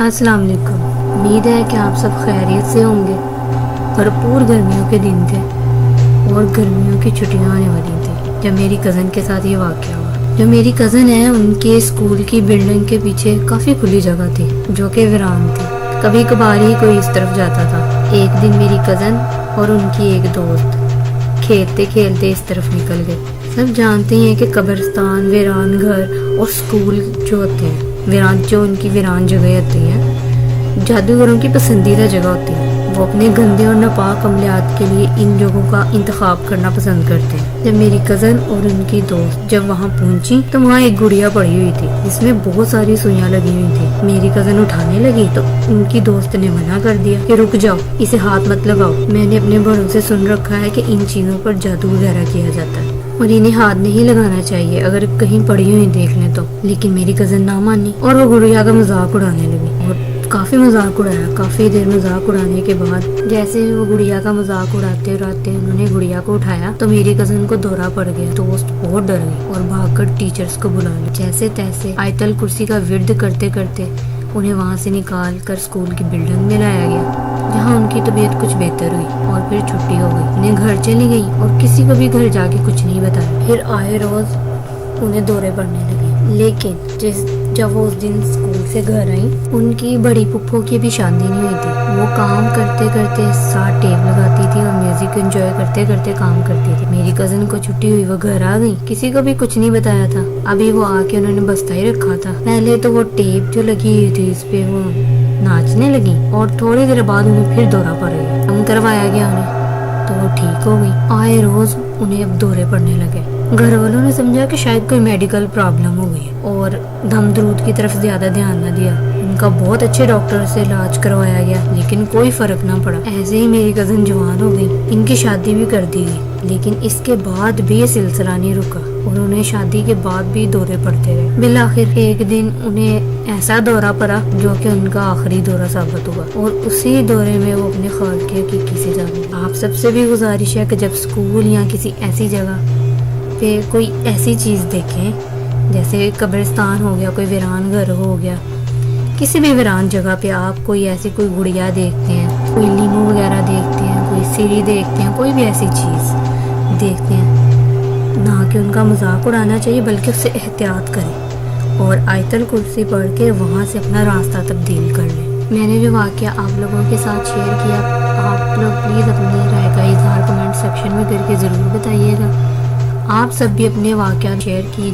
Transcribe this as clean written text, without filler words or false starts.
السلام علیکم، امید ہے کہ آپ سب خیریت سے ہوں گے۔ بھرپور گرمیوں کے دن تھے اور گرمیوں کی چھٹیاں آنے والی تھیں جب میری کزن کے ساتھ یہ واقعہ ہوا۔ جو میری کزن ہے ان کے اسکول کی بلڈنگ کے پیچھے کافی کھلی جگہ تھی جو کہ ویران تھی، کبھی کبھار ہی کوئی اس طرف جاتا تھا۔ ایک دن میری کزن اور ان کی ایک دوست کھیلتے کھیلتے اس طرف نکل گئے۔ سب جانتے ہیں کہ قبرستان، ویران گھر اور اسکول جو ہوتے ہیں، ان کی ویران جگہ ہوتی ہیں، جادوگروں کی پسندیدہ جگہ ہوتی ہے۔ وہ اپنے گندے اور ناپاک عملیات کے لیے ان جگہوں کا انتخاب کرنا پسند کرتے ہیں۔ جب میری کزن اور ان کی دوست جب وہاں پہنچی تو وہاں ایک گڑیا پڑی ہوئی تھی جس میں بہت ساری سوئیاں لگی ہوئی تھی۔ میری کزن اٹھانے لگی تو ان کی دوست نے منع کر دیا کہ رک جاؤ، اسے ہاتھ مت لگاؤ، میں نے اپنے بڑوں سے سن رکھا ہے کہ ان چیزوں پر جادو وغیرہ کیا جاتا ہے اور انہیں ہاتھ نہیں لگانا چاہیے اگر کہیں پڑی ہوئی دیکھ لیں تو۔ لیکن میری کزن نہ مانی اور وہ گڑیا کا مذاق اڑانے لگی اور کافی مذاق اڑایا۔ کافی دیر مذاق اڑانے کے بعد جیسے وہ گڑیا کا مذاق اڑاتے انہوں نے گڑیا کو اٹھایا تو میری کزن کو دورہ پڑ گیا۔ دوست بہت ڈر گئی اور بھاگ کر ٹیچرز کو بلا لی۔ جیسے تیسے آیت الکرسی کا ورد کرتے کرتے انہیں وہاں سے نکال کر اسکول کی بلڈنگ میں لایا گیا جہاں ان کی طبیعت کچھ بہتر ہوئی اور پھر چھٹی ہو گئی۔ انہیں گھر چلی گئی اور کسی کو بھی گھر جا کے کچھ نہیں بتایا۔ پھر آئے روز انہیں دورے پڑنے لگے، لیکن جب وہ اس دن اسکول سے گھر آئیں ان کی بڑی پھپھو کی بھی شادی نہیں ہوئی تھی۔ وہ کام کرتے کرتے ساتھ ٹیپ لگاتی تھی اور میوزک انجوائے کرتے کرتے کام کرتی تھی۔ میری کزن کو چھٹی ہوئی، وہ گھر آ گئی، کسی کو بھی کچھ نہیں بتایا تھا۔ ابھی وہ آ کے انہوں نے بستہ ہی رکھا تھا، پہلے تو وہ ٹیپ جو لگی ہوئی تھی اس پہ وہ ناچنے لگی اور تھوڑی دیر بعد انہیں پھر دورہ پڑ گیا۔ کم کروایا گیا انہیں تو وہ ٹھیک ہو گئی۔ آئے روز انہیں اب دورے پڑنے لگے۔ گھر والوں نے سمجھا کہ شاید کوئی میڈیکل پرابلم ہو گئی اور دم درود کی طرف زیادہ دھیان نہ دیا۔ ان کا بہت اچھے ڈاکٹر سے علاج کروایا گیا لیکن کوئی فرق نہ پڑا۔ ایسے ہی میری کزن جوان ہو گئی، ان کی شادی بھی کر دی گئی، لیکن اس کے بعد بھی یہ سلسلہ نہیں رکا اور انہیں شادی کے بعد بھی دورے پڑتے رہے۔ بالآخر ایک دن انہیں ایسا دورہ پڑا جو کہ ان کا آخری دورہ ثابت ہوا اور اسی دورے میں وہ اپنے خال کے حقیقی سے جانے۔ آپ سب سے بھی گزارش ہے کہ جب اسکول یا کسی ایسی جگہ پہ کوئی ایسی چیز دیکھیں جیسے قبرستان ہو گیا، کوئی ویران گھر ہو گیا، کسی بھی ویران جگہ پہ آپ کوئی ایسی کوئی گڑیا دیکھتے ہیں، کوئی لیمو وغیرہ دیکھتے ہیں، کوئی سیڑھی دیکھتے ہیں، کوئی بھی ایسی چیز دیکھتے ہیں، نہ کہ ان کا مذاق اڑانا چاہیے بلکہ اس سے احتیاط کریں اور آیت الکرسی پڑھ کے وہاں سے اپنا راستہ تبدیل کر لیں۔ میں نے جو واقعہ آپ لوگوں کے ساتھ شیئر کیا، آپ لوگ پلیز اپنی رائے کا اظہار کمنٹ سیکشن میں کر کے ضرور بتائیے گا۔ آپ سب بھی اپنے واقعات شیئر کیجیے۔